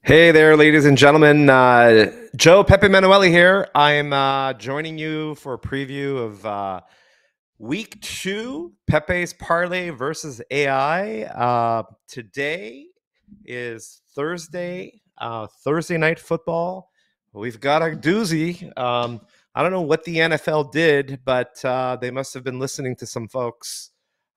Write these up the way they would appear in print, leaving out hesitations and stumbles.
Hey there, ladies and gentlemen. Joe Peppe Manuele here. I'm joining you for a preview of week two, Pepe's Parlay versus AI. Today is Thursday, Thursday night football. We've got a doozy. I don't know what the NFL did, but they must have been listening to some folks.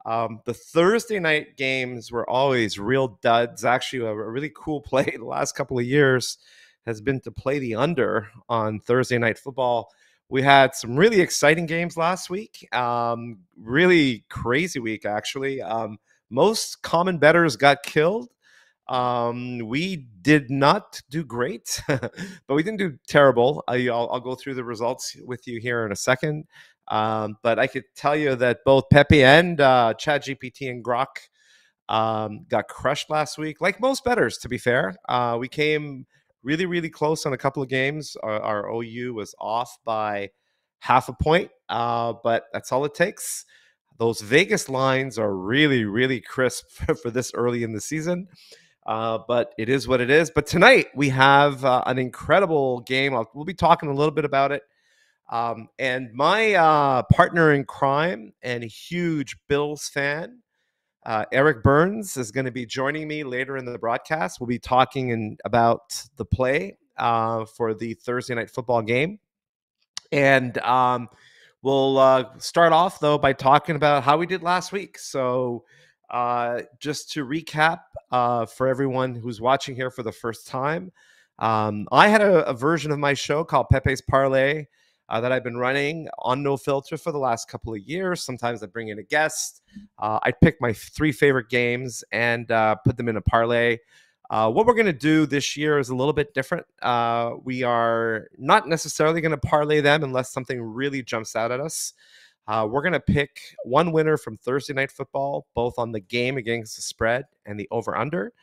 The Thursday night games were always real duds. Actually, a really cool play the last couple of years has been to play the under on Thursday night football. We had some really exciting games last week. Really crazy week, actually. Most common bettors got killed. We did not do great, but we didn't do terrible. I'll go through the results with you here in a second. But I could tell you that both Pepe and ChatGPT and Grok got crushed last week, like most bettors, to be fair. We came really, really close on a couple of games. Our OU was off by half a point, but that's all it takes. Those Vegas lines are really, really crisp for this early in the season. But it is what it is. But tonight we have an incredible game. We'll be talking a little bit about it. And my partner in crime and a huge Bills fan, Eric Byrnes, is going to be joining me later in the broadcast. We'll be talking about the play for the Thursday night football game. And we'll start off, though, by talking about how we did last week. So just to recap for everyone who's watching here for the first time, I had a version of my show called Pepe's Parlay that I've been running on No Filter for the last couple of years. Sometimes I bring in a guest. I pick my three favorite games and put them in a parlay. What we're going to do this year is a little bit different. We are not necessarily going to parlay them unless something really jumps out at us. We're going to pick one winner from Thursday Night Football, both on the game against the spread and the over-under.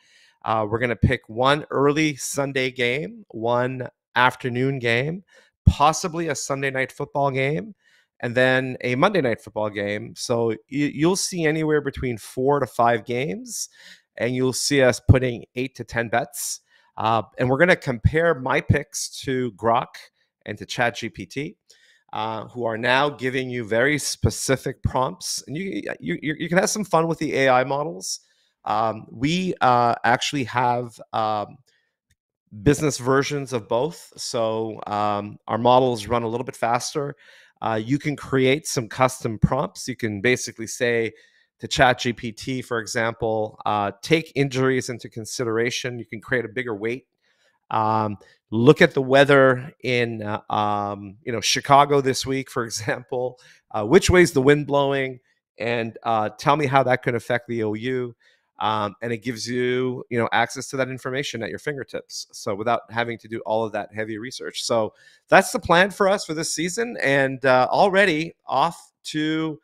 We're going to pick one early Sunday game, one afternoon game, possibly a Sunday Night Football game, and then a Monday Night Football game. So you'll see anywhere between 4 to 5 games, and you'll see us putting 8 to 10 bets. And we're going to compare my picks to Grok and to ChatGPT. Who are now giving you very specific prompts, and you can have some fun with the AI models. We actually have business versions of both, so our models run a little bit faster. You can create some custom prompts. You can basically say to ChatGPT, for example, take injuries into consideration. You can create a bigger weight. Look at the weather in Chicago this week, for example. Which way's the wind blowing? And tell me how that could affect the OU. And it gives you access to that information at your fingertips. So without having to do all of that heavy research. So that's the plan for us for this season. And already off to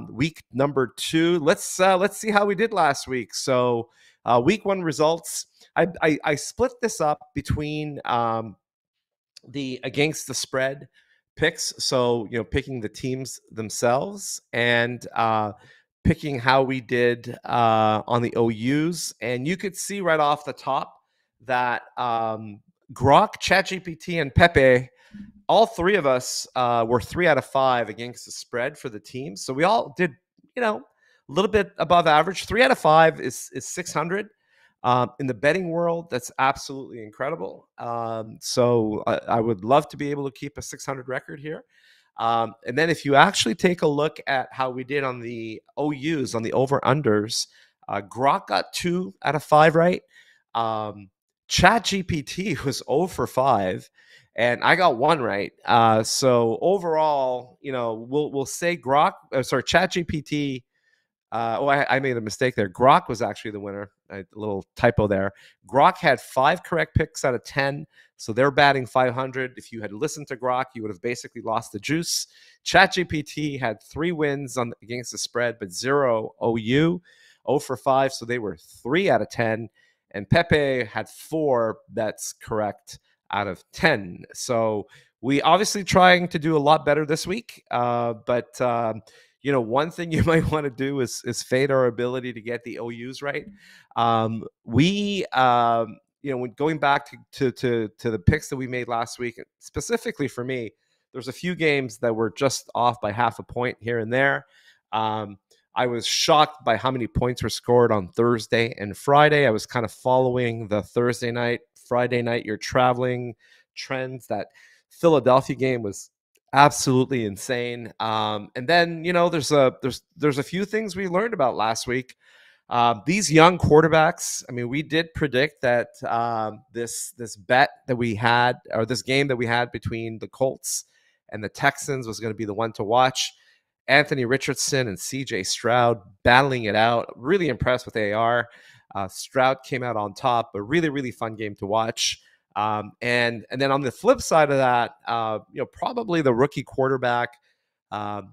week number 2. Let's see how we did last week. So week 1 results. I split this up between the against the spread picks, so picking the teams themselves, and picking how we did on the OUs. And you could see right off the top that Grok, ChatGPT, and Pepe, all three of us were 3 out of 5 against the spread for the teams. So we all did a little bit above average. 3 out of 5 is 600. In the betting world, that's absolutely incredible. So I would love to be able to keep a 600 record here. And then if you actually take a look at how we did on the OUs, on the over-unders, Grok got 2 out of 5 right. ChatGPT was 0 for 5, and I got 1 right. So overall, we'll say ChatGPT. I made a mistake there. Grok was actually the winner. A little typo there. Grok had 5 correct picks out of 10, so they're batting 500. If you had listened to Grok, you would have basically lost the juice. ChatGPT had 3 wins against the spread, but 0 OU, 0 for 5, so they were 3 out of 10. And Pepe had 4 bets correct out of 10. So we obviously trying to do a lot better this week, but one thing you might want to do is fade our ability to get the OUs right. We when going back to the picks that we made last week, specifically for me, there's a few games that were just off by half a point here and there. I was shocked by how many points were scored on Thursday and Friday. I was kind of following the Thursday night, Friday night, you're traveling trends. That Philadelphia game was absolutely insane. And then, there's a few things we learned about last week. These young quarterbacks. I mean, we did predict that this bet that we had, or this game that we had between the Colts and the Texans, was going to be the one to watch. Anthony Richardson and C.J. Stroud battling it out. Really impressed with AR. Stroud came out on top. A really, really fun game to watch. And then on the flip side of that, probably the rookie quarterback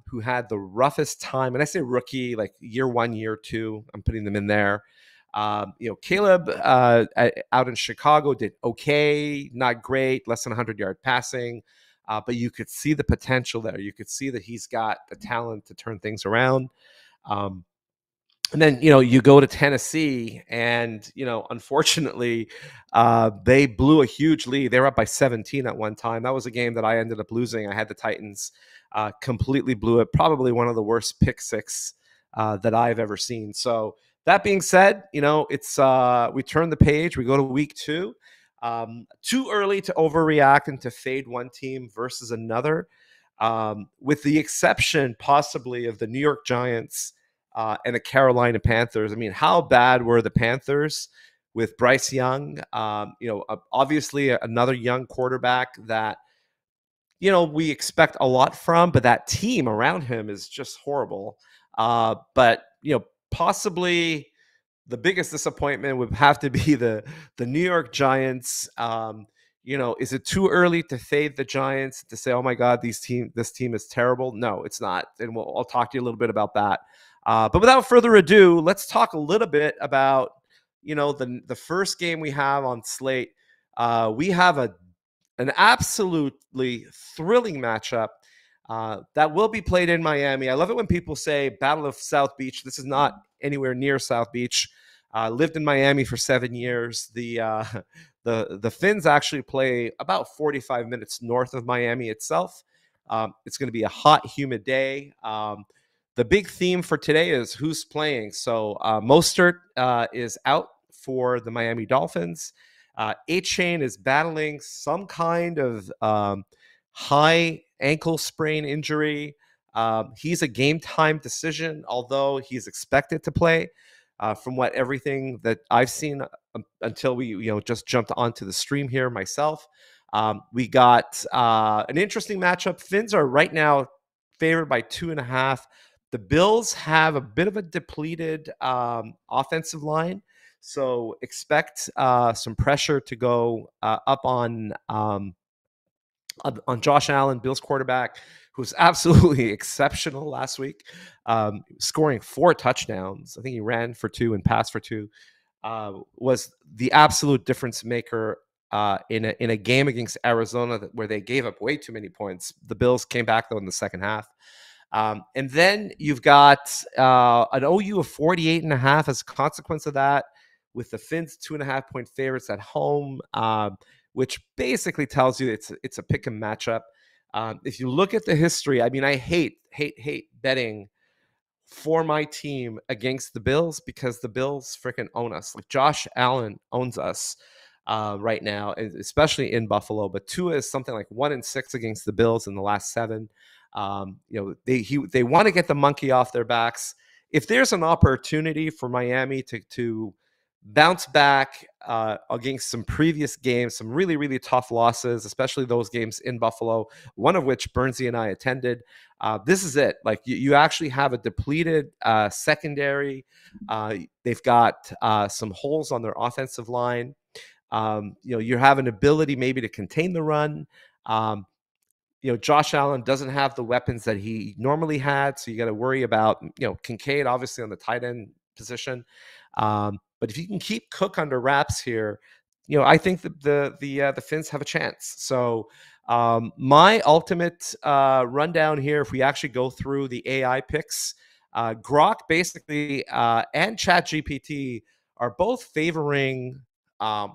who had the roughest time. And I say rookie, like year one, year two, I'm putting them in there. Caleb out in Chicago did okay, not great, less than 100-yard passing. But you could see the potential there. You could see that he's got the talent to turn things around. And then, you go to Tennessee and, unfortunately, they blew a huge lead. They were up by 17 at one time. That was a game that I ended up losing. I had the Titans, completely blew it. Probably one of the worst pick six that I've ever seen. So that being said, it's we turn the page. We go to week 2. Too early to overreact and to fade one team versus another, with the exception possibly of the New York Giants and the Carolina Panthers. I mean, how bad were the Panthers with Bryce Young? Obviously another young quarterback that, we expect a lot from, but that team around him is just horrible. But possibly the biggest disappointment would have to be the New York Giants. Is it too early to fade the Giants, to say, oh my God, this team is terrible? No, it's not. And I'll talk to you a little bit about that. But without further ado, let's talk a little bit about, the first game we have on slate. We have an absolutely thrilling matchup that will be played in Miami. I love it when people say Battle of South Beach. This is not anywhere near South Beach. Lived in Miami for 7 years. The Fins actually play about 45 minutes north of Miami itself. It's going to be a hot, humid day. The big theme for today is who's playing. So Mostert is out for the Miami Dolphins. A-Chain is battling some kind of high ankle sprain injury. He's a game time decision, although he's expected to play. From everything that I've seen until we just jumped onto the stream here myself. We got an interesting matchup. Fins are right now favored by 2.5. The Bills have a bit of a depleted offensive line, so expect some pressure to go up on Josh Allen, Bills quarterback, who's absolutely exceptional last week, scoring 4 touchdowns. I think he ran for 2 and passed for 2. Was the absolute difference maker in a game against Arizona where they gave up way too many points. The Bills came back, though, in the second half. And then you've got an OU of 48.5 as a consequence of that, with the Fins 2.5-point favorites at home, which basically tells you it's a pick 'em matchup. If you look at the history, I mean, I hate betting for my team against the Bills, because the Bills freaking own us. Like, Josh Allen owns us right now, especially in Buffalo. But Tua is something like 1-6 against the Bills in the last 7. They want to get the monkey off their backs. If there's an opportunity for Miami to bounce back against some previous games, some really, really tough losses, especially those games in Buffalo, one of which Byrnesy and I attended. This is it. Like, you actually have a depleted secondary. They've got some holes on their offensive line. You have an ability maybe to contain the run. Josh Allen doesn't have the weapons that he normally had, so you got to worry about, Kincaid obviously on the tight end position. But if you can keep Cook under wraps here, I think the Fins have a chance. So my ultimate rundown here, if we actually go through the AI picks, Grok basically and ChatGPT are both favoring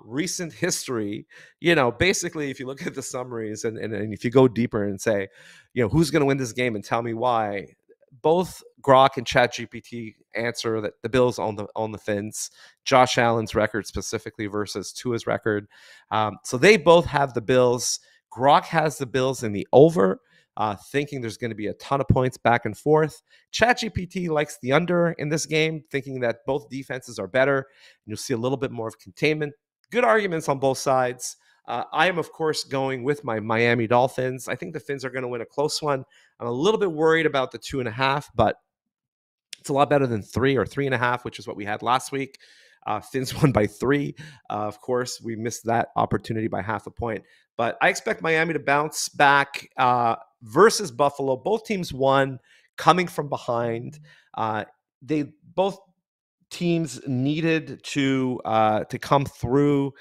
recent history, basically, if you look at the summaries and if you go deeper and say, who's going to win this game and tell me why, both Grok and ChatGPT answer that the Bills own the Fins. Josh Allen's record specifically versus Tua's record. So they both have the Bills. Grok has the Bills in the over, thinking there's going to be a ton of points back and forth. ChatGPT likes the under in this game, thinking that both defenses are better. You'll see a little bit more of containment. Good arguments on both sides. I am, of course, going with my Miami Dolphins. I think the Fins are going to win a close one. I'm a little bit worried about the 2.5, but it's a lot better than 3 or 3.5, which is what we had last week. Fins won by 3. Of course, we missed that opportunity by half a point. But I expect Miami to bounce back versus Buffalo. Both teams won coming from behind. They both teams needed to come through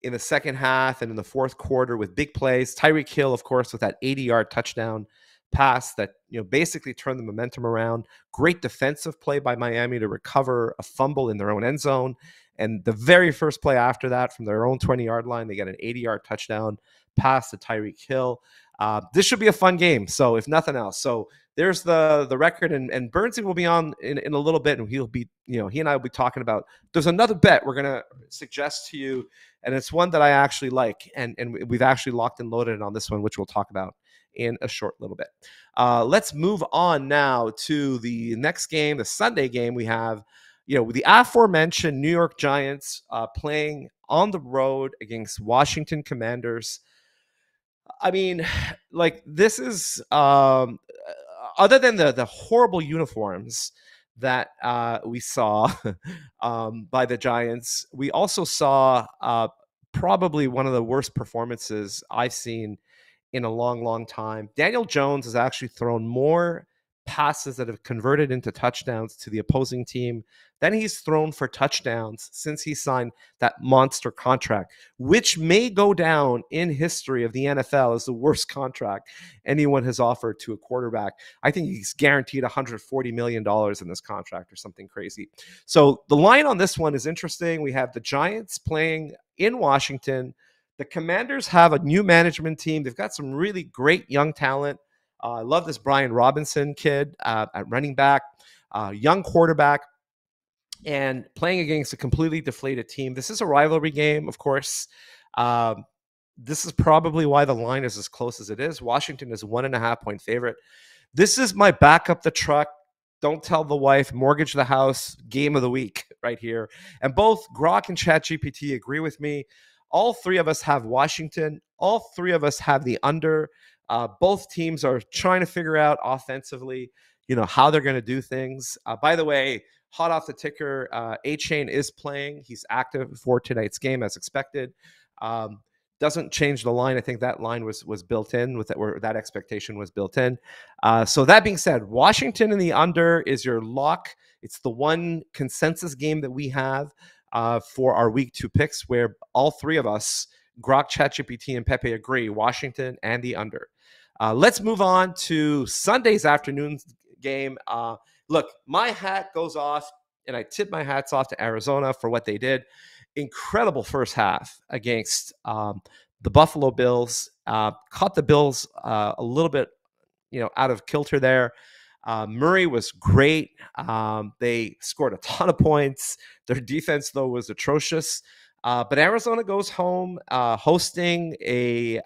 in the second half and in the fourth quarter with big plays. Tyreek Hill, of course, with that 80-yard touchdown pass that basically turned the momentum around. Great defensive play by Miami to recover a fumble in their own end zone. And the very first play after that, from their own 20-yard line, they get an 80-yard touchdown pass to Tyreek Hill. This should be a fun game. So if nothing else, so there's the record, and Byrnes will be on in a little bit, and he'll be, he and I will be talking about. There's another bet we're gonna suggest to you, and it's one that I actually like, and we've actually locked and loaded on this one, which we'll talk about in a short little bit. Let's move on now to the next game, the Sunday game. We have, the aforementioned New York Giants playing on the road against Washington Commanders. I mean, like, this is other than the horrible uniforms that we saw by the Giants, we also saw probably one of the worst performances I've seen in a long, long time. Daniel Jones has actually thrown more passes that have converted into touchdowns to the opposing team than he's thrown for touchdowns since he signed that monster contract, which may go down in history of the NFL as the worst contract anyone has offered to a quarterback. I think he's guaranteed $140 million in this contract or something crazy. So the line on this one is interesting. We have the Giants playing in Washington. The Commanders have a new management team. They've got some really great young talent. I love this Brian Robinson kid at running back, young quarterback, and playing against a completely deflated team. This is a rivalry game, of course. This is probably why the line is as close as it is. Washington is 1.5-point favorite. This is my back up the truck, don't tell the wife, mortgage the house game of the week right here. And both Grok and ChatGPT agree with me. All three of us have Washington. All three of us have the under. Both teams are trying to figure out offensively, how they're going to do things. By the way, hot off the ticker, A-Chain is playing. He's active for tonight's game as expected. Doesn't change the line. I think that line was built in with that, where that expectation was built in. So that being said, Washington in the under is your lock. It's the one consensus game that we have for our week 2 picks, where all three of us, Grok, ChatGPT, and Peppe, agree Washington and the under. Let's move on to Sunday's afternoon game. Look, my hat goes off, and I tip my hats off to Arizona for what they did. Incredible first half against the Buffalo Bills. Caught the Bills a little bit, out of kilter there. Murray was great. They scored a ton of points. Their defense, though, was atrocious. But Arizona goes home hosting a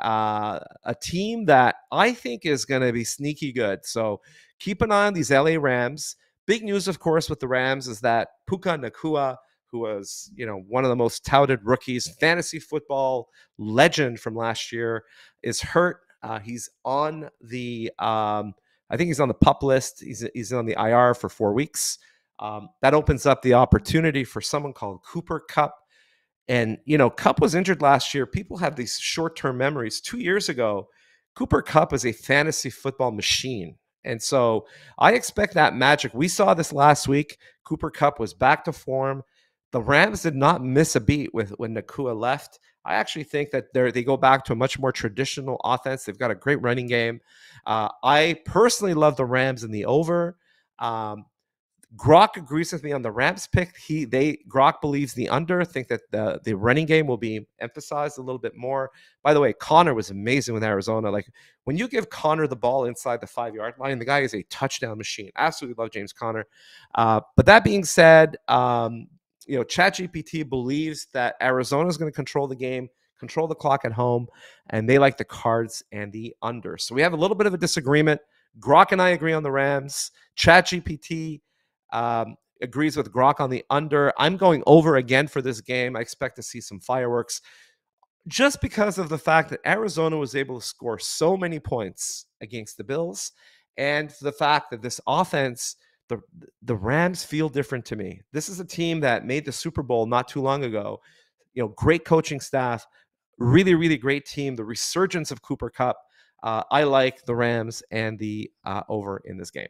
team that I think is going to be sneaky good. So keep an eye on these LA Rams. Big news, of course, with the Rams is that Puka Nacua, who was, one of the most touted rookies, fantasy football legend from last year, is hurt. He's on the, I think he's on the PUP list. He's on the IR for 4 weeks. That opens up the opportunity for someone called Cooper Kupp. And, Kupp was injured last year. People have these short-term memories. 2 years ago, Cooper Kupp is a fantasy football machine. And so I expect that magic. We saw this last week. Cooper Kupp was back to form. The Rams did not miss a beat when Nacua left. I actually think that they go back to a much more traditional offense. They've got a great running game. I personally love the Rams in the over. Grok agrees with me on the Rams pick. Grok believes the under. Think that the running game will be emphasized a little bit more. By the way, Connor was amazing with Arizona. Like when you give Connor the ball inside the 5-yard line, the guy is a touchdown machine. Absolutely love James Conner. But that being said, ChatGPT believes that Arizona is going to control the game, control the clock at home, and they like the Cards and the under. So we have a little bit of a disagreement. Grok and I agree on the Rams. ChatGPT agrees with Grok on the under. I'm going over again for this game. I expect to see some fireworks just because of the fact that Arizona was able to score so many points against the Bills, and the fact that this offense, the Rams feel different to me. This is a team that made the Super Bowl not too long ago. Great coaching staff, really, really great team. The resurgence of Cooper Kupp. I like the Rams and the over in this game.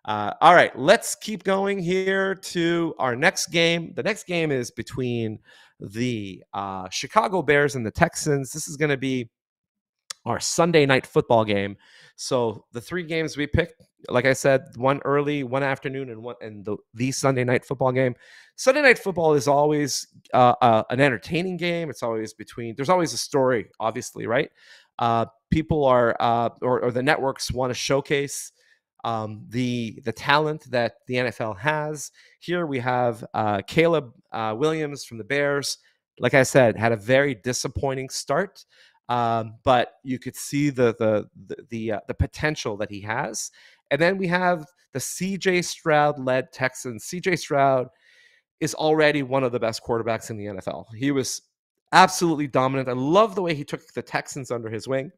All right, let's keep going here to our next game. The next game is between the Chicago Bears and the Texans. This is going to be our Sunday night football game. So the 3 games we picked, like I said, one early, one afternoon, and the Sunday night football game. Sunday night football is always an entertaining game. It's always there's always a story, obviously, right? People are or the networks want to showcase the talent that the NFL has. Here we have Caleb Williams from the Bears. Like I said, had a very disappointing start, but you could see the potential that he has. And then we have the C.J. Stroud-led Texans. C.J. Stroud is already one of the best quarterbacks in the NFL. He was absolutely dominant. I love the way he took the Texans under his wing.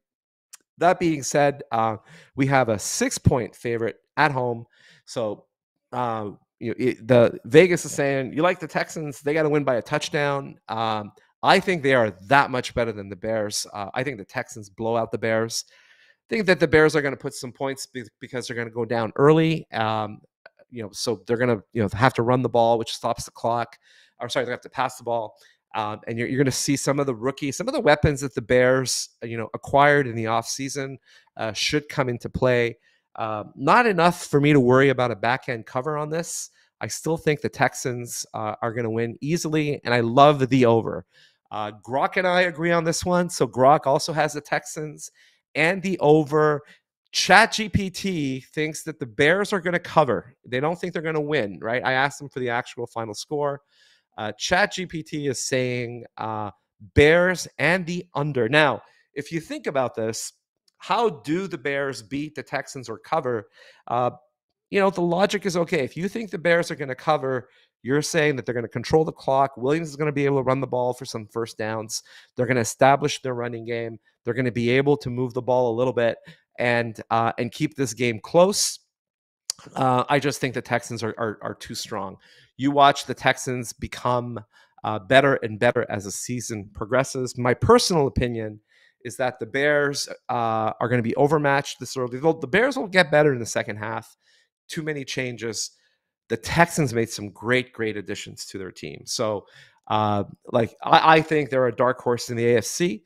That being said, we have a 6-point favorite at home. So the Vegas is saying you like the Texans, they got to win by a touchdown. I think they are that much better than the Bears. I think the Texans blow out the Bears. I think that the Bears are going to put some points because they're going to go down early. So they're going to have to run the ball, which stops the clock. Or sorry, they have to pass the ball. And you're going to see some of the weapons that the Bears, acquired in the offseason should come into play. Not enough for me to worry about a back-end cover on this. I still think the Texans are going to win easily, and I love the over. Grok and I agree on this one. So Grok also has the Texans and the over. ChatGPT thinks that the Bears are going to cover. They don't think they're going to win, right? I asked them for the actual final score. ChatGPT is saying Bears and the under. Now, if you think about this, how do the Bears beat the Texans or cover? The logic is okay. If you think the Bears are going to cover, you're saying that they're going to control the clock. Williams is going to be able to run the ball for some first downs. They're going to establish their running game. They're going to be able to move the ball a little bit and keep this game close. I just think the Texans are too strong. You watch the Texans become better and better as the season progresses. My personal opinion is that the Bears are going to be overmatched this early. The Bears will get better in the second half. Too many changes. The Texans made some great additions to their team. So, I think they're a dark horse in the AFC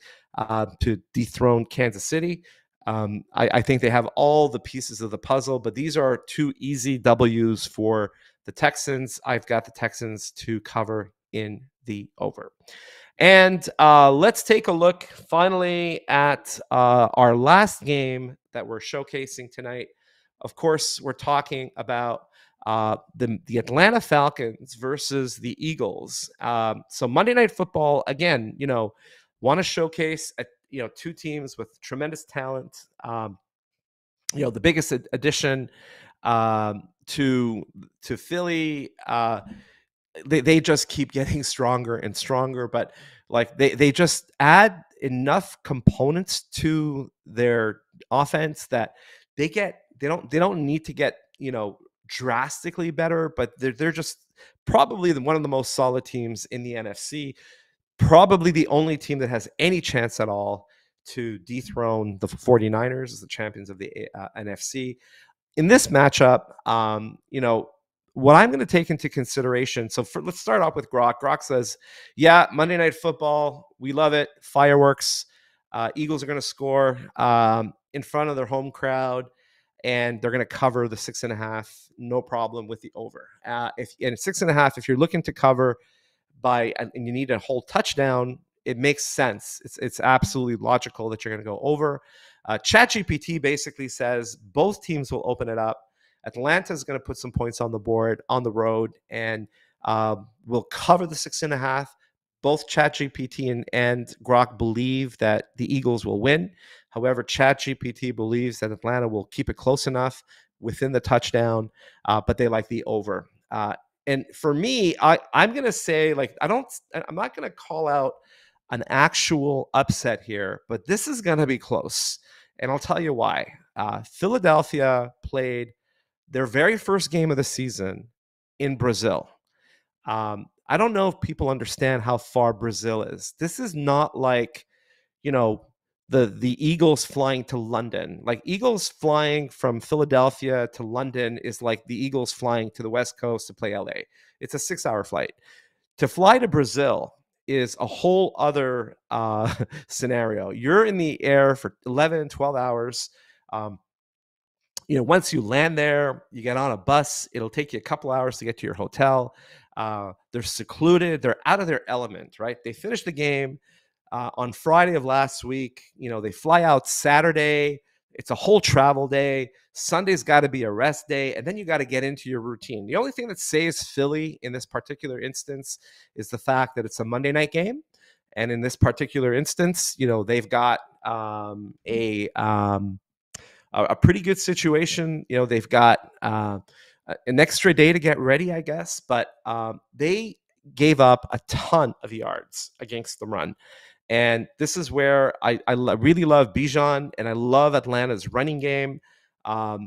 to dethrone Kansas City. I think they have all the pieces of the puzzle, but these are 2 easy W's for the Texans. I've got the Texans to cover in the over. And let's take a look finally at our last game that we're showcasing tonight. Of course, we're talking about the Atlanta Falcons versus the Eagles. So Monday Night Football, again, want to showcase 2 teams with tremendous talent. The biggest addition to Philly. They just keep getting stronger and stronger, but they just add enough components to their offense that they don't need to get drastically better, but they're just probably one of the most solid teams in the NFC. Probably the only team that has any chance at all to dethrone the 49ers as the champions of the NFC. In this matchup, what I'm going to take into consideration. So let's start off with Grok. Grok says, yeah, Monday Night Football, we love it. Fireworks. Eagles are going to score in front of their home crowd. and they're going to cover the 6.5, no problem with the over. If 6.5, if you're looking to cover and you need a whole touchdown, it makes sense. It's absolutely logical that you're going to go over. ChatGPT basically says both teams will open it up. Atlanta is going to put some points on the board on the road and will cover the 6.5. Both ChatGPT and Grok believe that the Eagles will win. However, ChatGPT believes that Atlanta will keep it close enough within the touchdown, but they like the over. And for me, I'm going to say, I'm not going to call out an actual upset here, but this is going to be close. And I'll tell you why. Philadelphia played their very first game of the season in Brazil. I don't know if people understand how far Brazil is. This is not like, the Eagles flying to London. Like, Eagles flying from Philadelphia to London is like the Eagles flying to the West Coast to play LA. It's a 6-hour flight. To fly to Brazil is a whole other scenario. You're in the air for 11, 12 hours. Once you land there, you get on a bus. It'll take you a couple hours to get to your hotel. They're secluded. They're out of their element, right? They finished the game on Friday of last week. They fly out Saturday. It's a whole travel day. Sunday's got to be a rest day. And then you got to get into your routine. The only thing that saves Philly in this particular instance is the fact that it's a Monday night game. And in this particular instance, they've got a pretty good situation. They've got an extra day to get ready, I guess. But they gave up a ton of yards against the run. And this is where I really love Bijan, and I love Atlanta's running game. I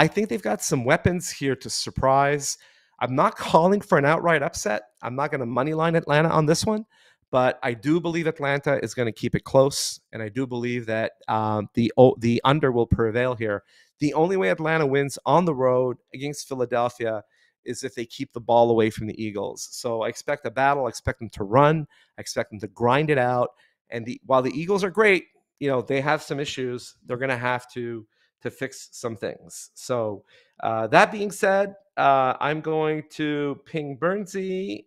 think they've got some weapons here to surprise. I'm not calling for an outright upset. I'm not going to moneyline Atlanta on this one, but I do believe Atlanta is going to keep it close, and I do believe that the under will prevail here. The only way Atlanta wins on the road against Philadelphia is if they keep the ball away from the Eagles. So I expect a battle. I expect them to run. I expect them to grind it out. And while the Eagles are great, they have some issues. They're going to have to fix some things. So that being said, I'm going to ping Burnsy,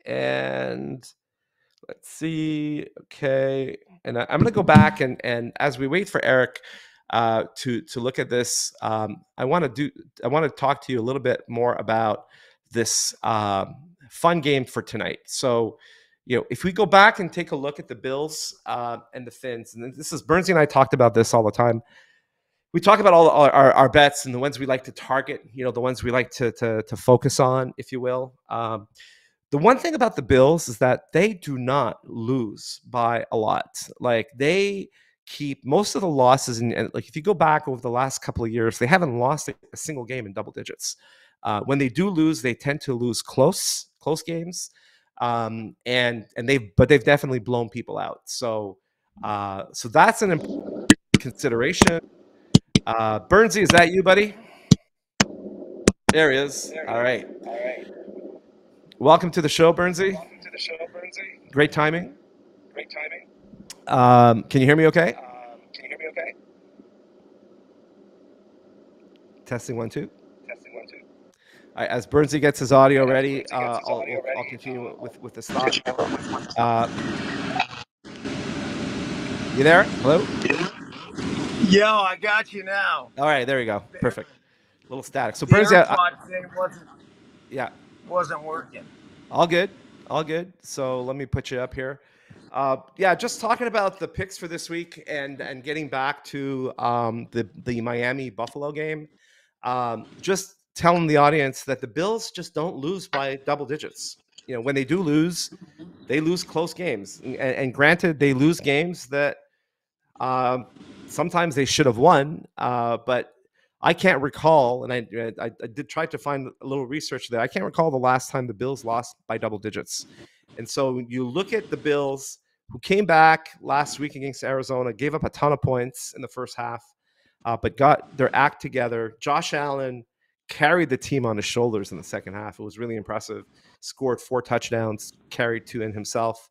and let's see. Okay. And I'm going to go back and as we wait for Eric to look at this, I want to talk to you a little bit more about this fun game for tonight. So, if we go back and take a look at the Bills and the Fins, and this is Burnsy and I talked about this all the time. We talk about all our bets and the ones we like to target, the ones we like to focus on, if you will. The one thing about the Bills is that they do not lose by a lot. Like, they keep most of the losses, and like, if you go back over the last couple of years, they haven't lost a single game in double digits. When they do lose, they tend to lose close games, and they've definitely blown people out. So that's an important consideration. Burnsy, is that you, buddy? There he is. All right. Welcome to the show, Burnsy. Great timing. Can you hear me okay? Testing 1 2. All right, as Burnsy gets his audio ready, I'll continue with the thought. You there? Hello? Yo, I got you now. All right, there you go. Perfect. A little static. So The Burnsy, AirPod thing wasn't working. All good. So let me put you up here. Just talking about the picks for this week and getting back to the Miami Buffalo game. Just telling the audience that the Bills just don't lose by double digits. When they do lose, they lose close games. And granted, they lose games that sometimes they should have won, but I can't recall, and I did try to find a little research there. I can't recall the last time the Bills lost by double digits. And so you look at the Bills, who came back last week against Arizona, gave up a ton of points in the first half, but got their act together. Josh Allen carried the team on his shoulders in the second half. It was really impressive. Scored 4 touchdowns, carried 2 in himself.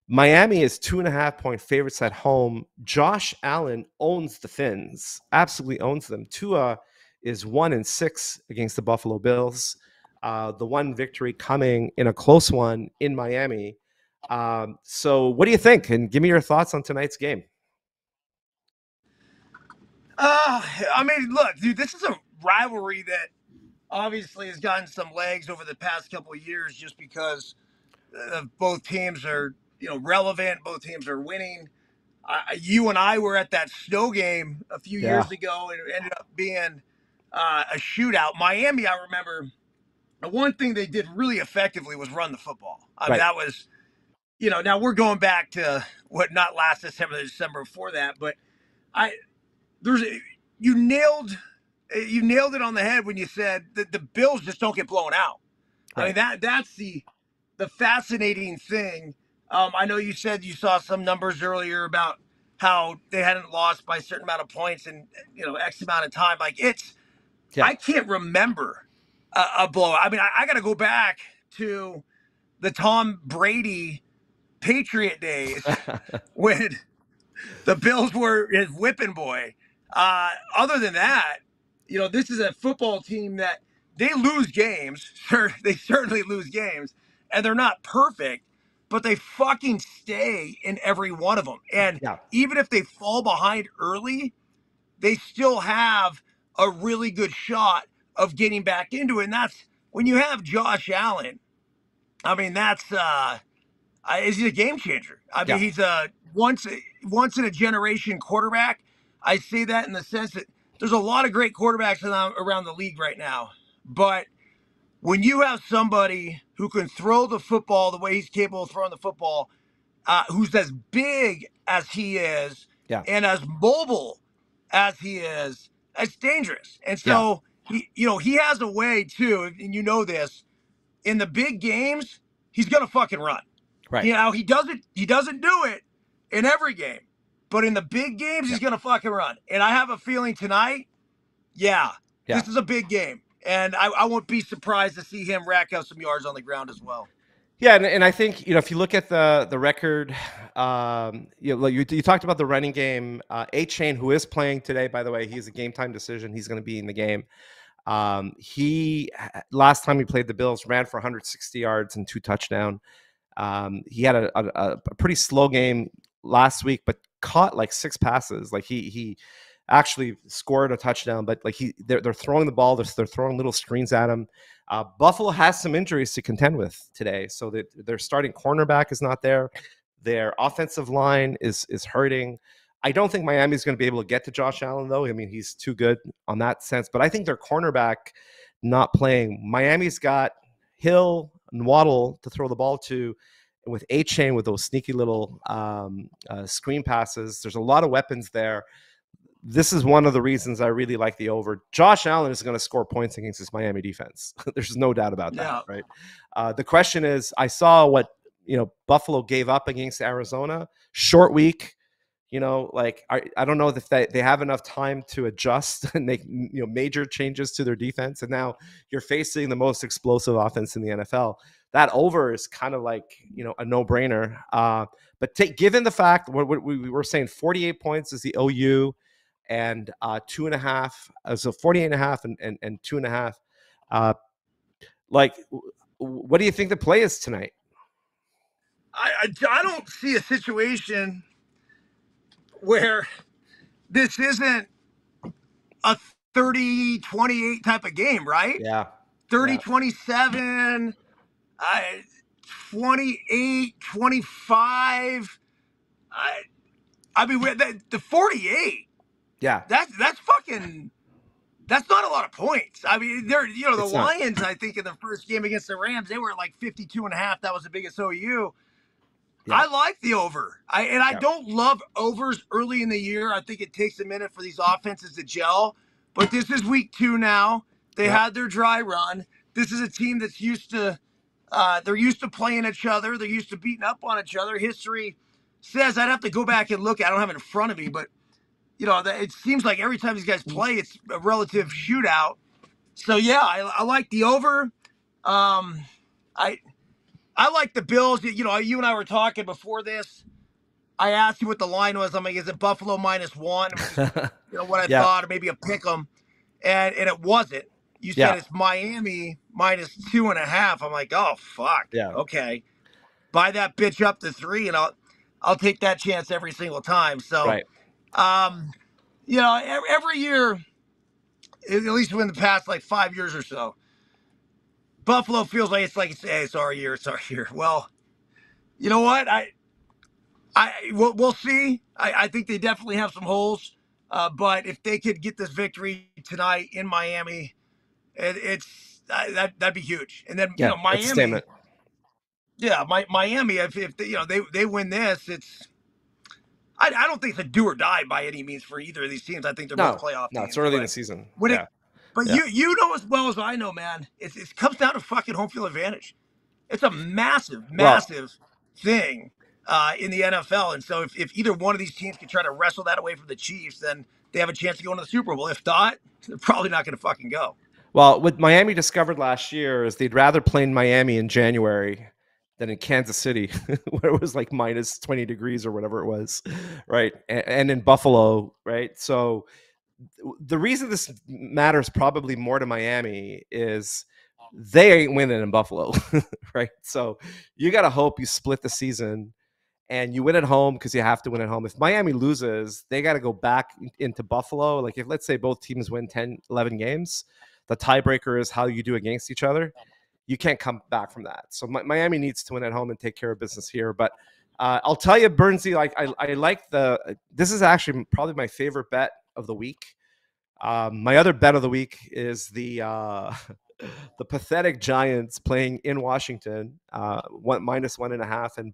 Miami is 2.5-point favorites at home. Josh Allen owns the Fins, absolutely owns them. Tua is 1-6 against the Buffalo Bills. The one victory coming in a close one in Miami. So what do you think? And give me your thoughts on tonight's game. I mean, look, dude, this is a rivalry that obviously has gotten some legs over the past couple of years just because both teams are, relevant. Both teams are winning. You and I were at that snow game a few years ago, and it ended up being a shootout. Miami, I remember, the one thing they did really effectively was run the football. I mean, that was, now we're going back to what, not last December, the December before that, but I there's you nailed it on the head when you said that the Bills just don't get blown out. I mean, that's the fascinating thing. I know you said you saw some numbers earlier about how they hadn't lost by a certain amount of points in X amount of time. Like I can't remember a blowout. I mean, I got to go back to the Tom Brady Patriot days when the Bills were his whipping boy. Other than that, this is a football team that they lose games. Sure, they certainly lose games, and they're not perfect, but they fucking stay in every one of them. And even if they fall behind early, they still have a really good shot of getting back into it. And that's when you have Josh Allen. I mean, that's is he a game changer? I mean, he's a once in a generation quarterback. I say that in the sense that there's a lot of great quarterbacks around the league right now, but when you have somebody who can throw the football the way he's capable of throwing the football, who's as big as he is, and as mobile as he is, it's dangerous. And so he has a way too, and this in the big games, he's gonna fucking run. Right. He doesn't do it in every game, but in the big games, he's gonna fucking run. And I have a feeling tonight, this is a big game, and I won't be surprised to see him rack up some yards on the ground as well. Yeah, and I think if you look at the record, you talked about the running game. A-Chain, who is playing today, by the way, he's a game time decision. He's going to be in the game. He last time he played the Bills ran for 160 yards and 2 touchdowns. He had a pretty slow game last week, but caught like 6 passes. Like he actually scored a touchdown, but like they're throwing the ball. They're throwing little screens at him. Buffalo has some injuries to contend with today, so that their starting cornerback is not there. Their offensive line is hurting. I don't think Miami's going to be able to get to Josh Allen, though. I mean, he's too good on that sense. But I think their cornerback not playing. Miami's got Hill and Waddle to throw the ball to, with A-Chain with those sneaky little screen passes. There's a lot of weapons there. This is one of the reasons I really like the over. Josh Allen is going to score points against this Miami defense. There's no doubt about that, right? The question is, I saw what Buffalo gave up against Arizona. Short week. I don't know if they have enough time to adjust and make major changes to their defense. And now you're facing the most explosive offense in the NFL. That over is kind of like a no-brainer. But given the fact what we were saying, 48 points is the OU, and 2.5, so 48.5 and 2.5. What do you think the play is tonight? I don't see a situation where this isn't a 30-28 type of game, right? 30-27, 28-25. I mean, the 48. That's fucking. That's not a lot of points. I mean, the Lions, I think in the first game against the Rams, they were at like 52.5. That was the biggest OU. I like the over. I don't love overs early in the year. I think it takes a minute for these offenses to gel. But this is week 2 now. They had their dry run. This is a team that's used to they're used to playing each other. They're used to beating up on each other. History says, I'd have to go back and look. I don't have it in front of me, but it seems like every time these guys play, it's a relative shootout. So I like the over. I like the Bills. You and I were talking before this. I asked you what the line was. I'm like, is it Buffalo -1, which is what I Yeah, thought, or maybe a pick 'em, and it wasn't. You said yeah, it's Miami -2.5. I'm like, oh fuck, yeah. okay, buy that bitch up to 3, and I'll take that chance every single time. So, Right. um, every year, at least in the past like 5 years or so, Buffalo feels like hey, it's our year, it's our year. Well, you know what? We'll see. I think they definitely have some holes, but if they could get this victory tonight in Miami, it's that'd be huge. And then Yeah, it's a Miami, statement. yeah, Miami. If they, they win this, it's I don't think it's a do or die by any means for either of these teams. I think they're both No, playoff no, it's teams, early in the but season. when it Yeah, but yeah. you know as well as I know, man, it comes down to fucking home field advantage. It's a massive, Well, massive thing in the NFL. And so if either one of these teams can try to wrestle that away from the Chiefs, then they have a chance to go into the Super Bowl. If not, they're probably not going to fucking go. well, what Miami discovered last year is they'd rather play in Miami in January than in Kansas City, where it was like minus 20 degrees or whatever it was, right? And in Buffalo, right? So the reason this matters probably more to Miami is they ain't winning in Buffalo, right? So you got to hope you split the season and you win at home because you have to win at home. If Miami loses, they got to go back into Buffalo. Like if let's say both teams win 10, 11 games, the tiebreaker is how you do against each other. You can't come back from that. So Miami needs to win at home and take care of business here. But I'll tell you, Bernsey, like I like this is actually probably my favorite bet of the week. My other bet of the week is the the pathetic Giants playing in Washington, minus 1.5, and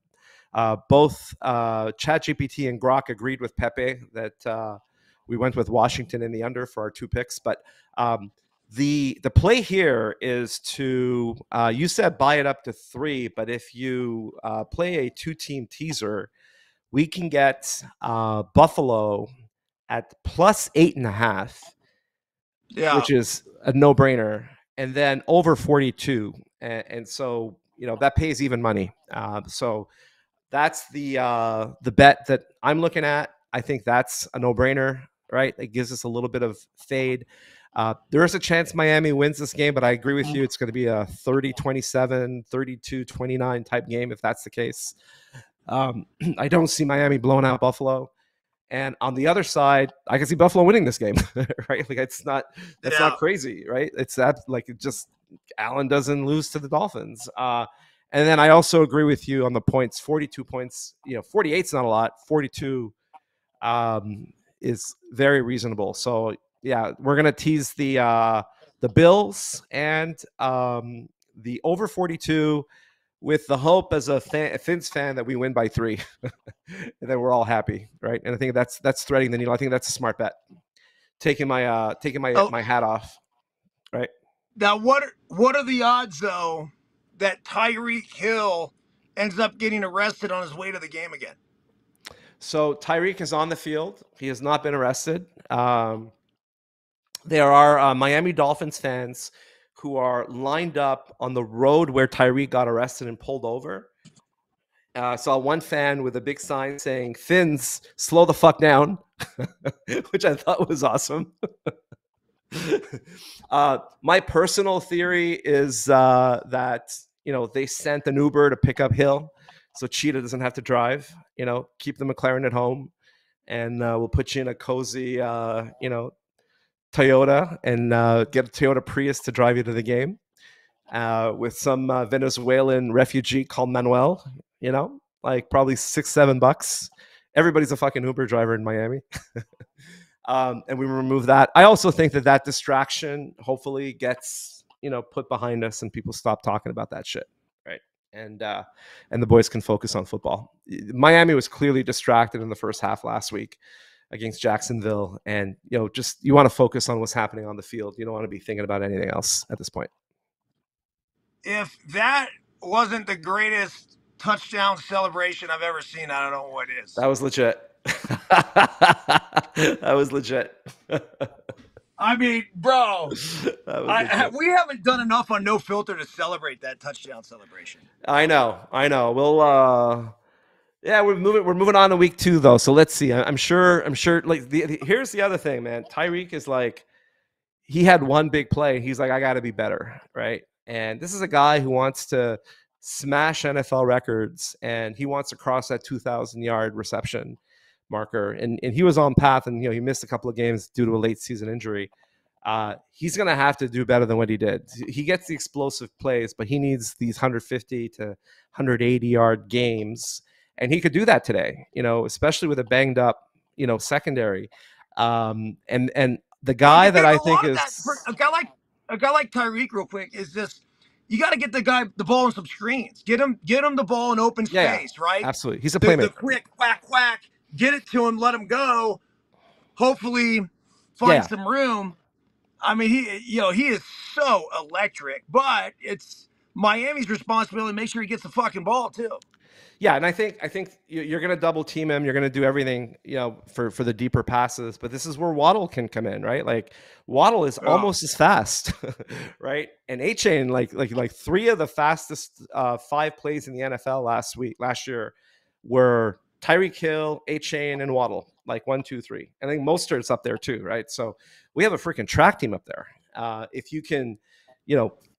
both ChatGPT and Grok agreed with Pepe that we went with Washington in the under for our two picks. But the play here is to you said buy it up to 3, but if you play a 2-team teaser, we can get Buffalo at plus 8.5, Yeah. which is a no-brainer, and then over 42, and so that pays even money. So that's the bet that I'm looking at. I think that's a no-brainer, right? It gives us a little bit of fade. There is a chance Miami wins this game, but I agree with you. It's going to be a 30-27, 32-29 type game if that's the case. I don't see Miami blowing out Buffalo. And on the other side, I can see Buffalo winning this game, right? Like that's not Yeah. crazy, right? It's that like it just Allen doesn't lose to the Dolphins. And then I also agree with you on the points. 42 points, 48 is not a lot. 42 is very reasonable. So yeah, we're gonna tease the Bills and the over 42 with the hope as a Fins fan that we win by 3, and then we're all happy, right? And I think that's threading the needle. I think that's a smart bet. Taking Oh, my hat off, right? now what are the odds though that Tyreek Hill ends up getting arrested on his way to the game again? So Tyreek is on the field. He has not been arrested. There are Miami Dolphins fans who are lined up on the road where Tyreek got arrested and pulled over. Saw one fan with a big sign saying "Fins, slow the fuck down," which I thought was awesome. My personal theory is that they sent an Uber to pick up Hill, so Cheetah doesn't have to drive. Keep the McLaren at home, and we'll put you in a cozy, Toyota, and get a Toyota Prius to drive you to the game with some Venezuelan refugee called Manuel. Like probably $6-7. Everybody's a fucking Uber driver in Miami. And we remove that. I also think that distraction hopefully gets put behind us and people stop talking about that shit, right? And the boys can focus on football. Miami was clearly distracted in the first half last week against Jacksonville, and just you want to focus on what's happening on the field. You don't want to be thinking about anything else at this point. If that wasn't the greatest touchdown celebration I've ever seen, I don't know what is. That was legit. That was legit. I mean, bro, That was legit. we haven't done enough on No Filter to celebrate that touchdown celebration. I know. We'll yeah, we're moving on to week 2 though. So let's see. I'm sure like here's the other thing, man. Tyreek is like he had one big play. He's like, I got to be better, right? And this is a guy who wants to smash NFL records, and he wants to cross that 2,000-yard reception marker. And he was on path, and he missed a couple of games due to a late season injury. He's going to have to do better than what he did. He gets the explosive plays, but he needs these 150 to 180-yard games, and he could do that today. Especially with a banged up, secondary. And the guy that I think is a guy like Tyreek, real quick, is just you got to get the ball in some screens. Get him the ball in open space, right? Absolutely. He's a the playmaker. quick whack, get it to him, let him go. Hopefully, find some room. I mean, he is so electric, but it's Miami's responsibility to make sure he gets the fucking ball too. Yeah, and I think you're going to double team him. You're going to do everything, for the deeper passes. But this is where Waddle can come in, right? Like Waddle is almost as fast, right? And A-Chain, like 3 of the fastest 5 plays in the NFL last year were Tyreek Hill, A-Chain, and Waddle. Like 1, 2, 3. I think Mostert's up there too, right? So we have a freaking track team up there. If you can,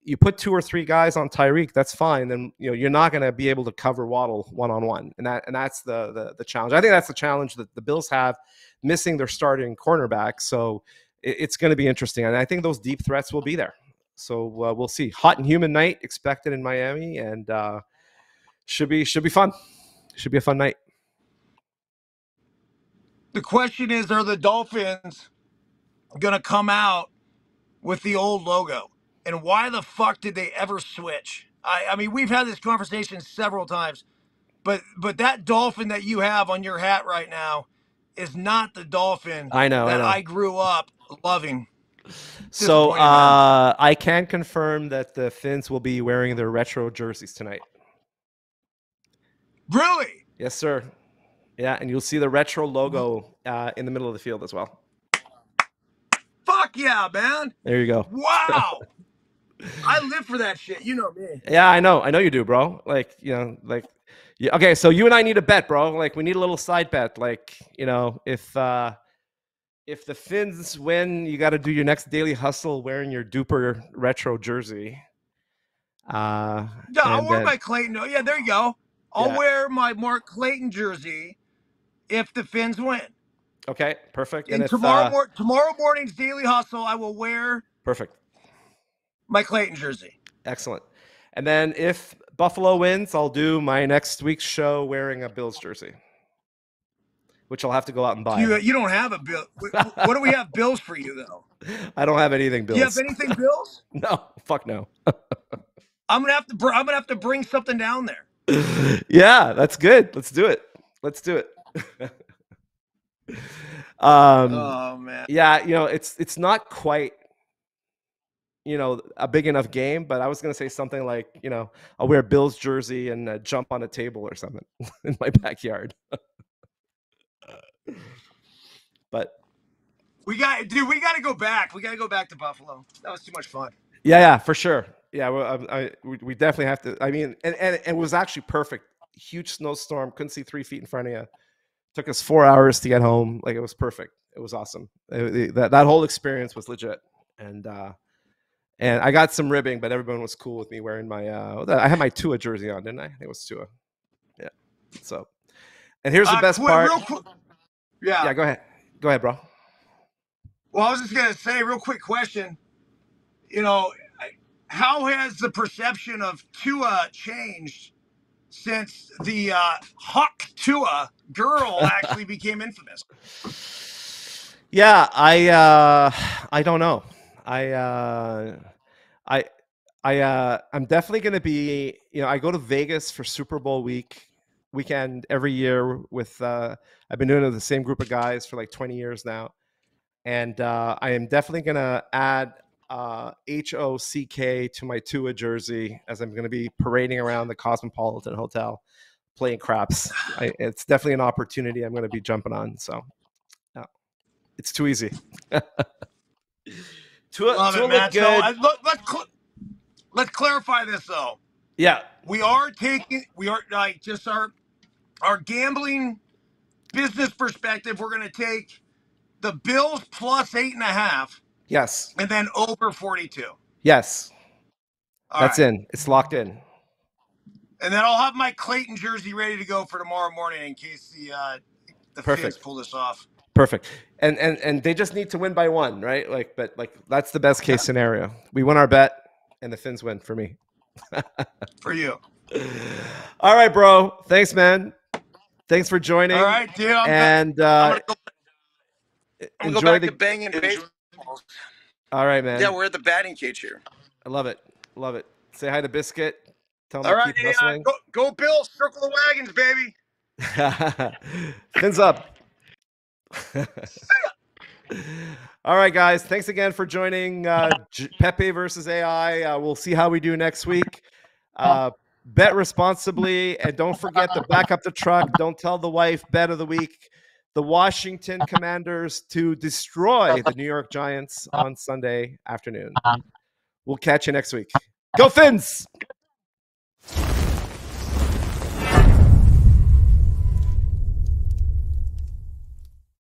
you put 2 or 3 guys on Tyreek, that's fine. Then you're not going to be able to cover Waddle one-on-one, and that's the challenge. I think that's the challenge that the Bills have, missing their starting cornerback. So it's going to be interesting, and I think those deep threats will be there. So we'll see. Hot and humid night expected in Miami, and should be fun. Should be a fun night. The question is, are the Dolphins going to come out with the old logo? And why the fuck did they ever switch? I mean, we've had this conversation several times, but that dolphin that you have on your hat right now is not the dolphin I grew up loving. So I can confirm that the Finns will be wearing their retro jerseys tonight. Really? Yes, sir. Yeah, and you'll see the retro logo in the middle of the field as well. Fuck yeah, man. There you go. Wow. I live for that shit. You know me. Yeah, I know you do, bro. Like, okay, so you and I need a bet, bro. Like, we need a little side bet. Like, if the Finns win, you got to do your next daily hustle wearing your duper retro jersey. Yeah, I'll wear my Clayton. Oh, yeah, there you go. I'll wear my Mark Clayton jersey if the Finns win. Okay, perfect. And tomorrow morning's daily hustle, I will wear my Clayton jersey. Excellent. And then if Buffalo wins, I'll do my next week's show wearing a Bills jersey, which I'll have to go out and buy. You don't have a bill. What do we have Bills for you though? I don't have anything Bills. You have anything Bills? No, fuck no. I'm gonna have to bring something down there. Yeah, that's good. Let's do it. Oh man. Yeah, it's not quite a big enough game, but I was gonna say something like, I'll wear a Bills jersey and jump on a table or something in my backyard. But we got to go back. We got to go back to Buffalo. That was too much fun. Yeah, for sure. Yeah, we definitely have to. I mean, and it was actually perfect. Huge snowstorm. Couldn't see 3 feet in front of you. Took us 4 hours to get home. Like, it was perfect. It was awesome. That whole experience was legit. And I got some ribbing, but everyone was cool with me wearing my. I had my Tua jersey on, didn't I? I think it was Tua. Yeah. So, and here's the best part. Yeah. Go ahead, bro. Well, I was just gonna say, real quick question. How has the perception of Tua changed since the Hawk Tua girl actually became infamous? Yeah, I don't know. I'm definitely going to be, I go to Vegas for Super Bowl weekend every year with, I've been doing it with the same group of guys for like 20 years now. And I am definitely going to add HOCK to my Tua jersey, as I'm going to be parading around the Cosmopolitan Hotel playing craps. It's definitely an opportunity I'm going to be jumping on. So it's too easy. Love Tua it, man. looked good. So let's clarify this though. Yeah. We are like just our gambling business perspective. We're going to take the Bills plus 8.5, Yes. and then over 42. Yes. All That's right. in. It's locked in. And then I'll have my Clayton jersey ready to go for tomorrow morning in case the Fins Perfect. pull this off. Perfect. And they just need to win by 1, right? But that's the best case scenario. We win our bet and the Fins win for me. For you. All right, bro. Thanks, man. Thanks for joining. All right, dude. I'm gonna go enjoy back to banging baseballs. All right, man. Yeah, we're at the batting cage here. I love it. Love it. Say hi to Biscuit. Tell him All to right, keep hustling. go Bills. Circle the wagons, baby. Fins up. All right, guys. Thanks again for joining Pepe versus AI. We'll see how we do next week. Bet responsibly, and don't forget to back up the truck. Don't tell the wife. Bet of the week: the Washington Commanders to destroy the New York Giants on Sunday afternoon. We'll catch you next week. Go Fins!